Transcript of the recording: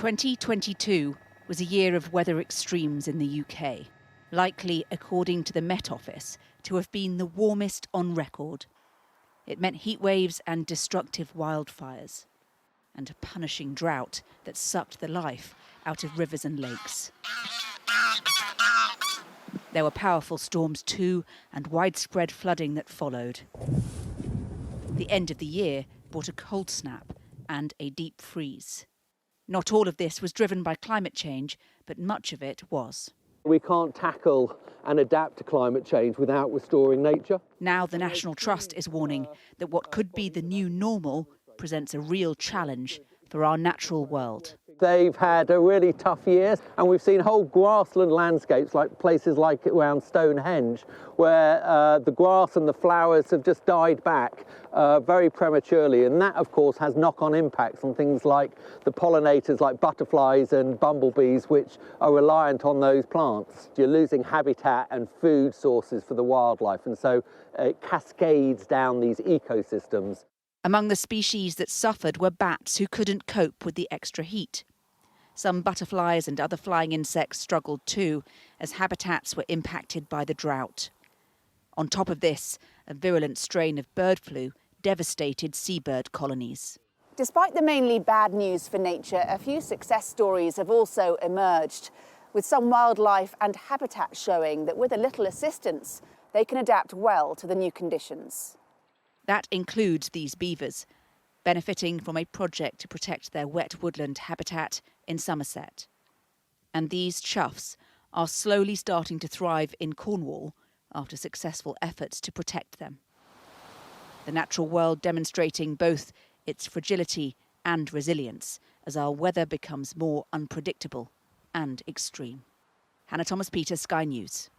2022 was a year of weather extremes in the UK, likely, according to the Met Office, to have been the warmest on record. It meant heat waves and destructive wildfires, and a punishing drought that sucked the life out of rivers and lakes. There were powerful storms too, and widespread flooding that followed. The end of the year brought a cold snap and a deep freeze. Not all of this was driven by climate change, but much of it was. We can't tackle and adapt to climate change without restoring nature. Now the National Trust is warning that what could be the new normal presents a real challenge for our natural world. They've had a really tough year, and we've seen whole grassland landscapes, like places like around Stonehenge, where the grass and the flowers have just died back very prematurely. And that, of course, has knock-on impacts on things like the pollinators, like butterflies and bumblebees, which are reliant on those plants. You're losing habitat and food sources for the wildlife, and so it cascades down these ecosystems. Among the species that suffered were bats who couldn't cope with the extra heat. Some butterflies and other flying insects struggled too, as habitats were impacted by the drought. On top of this, a virulent strain of bird flu devastated seabird colonies. Despite the mainly bad news for nature, a few success stories have also emerged, with some wildlife and habitat showing that with a little assistance, they can adapt well to the new conditions. That includes these beavers, benefiting from a project to protect their wet woodland habitat in Somerset. And these choughs are slowly starting to thrive in Cornwall after successful efforts to protect them. The natural world demonstrating both its fragility and resilience as our weather becomes more unpredictable and extreme. Hannah Thomas-Peters, Sky News.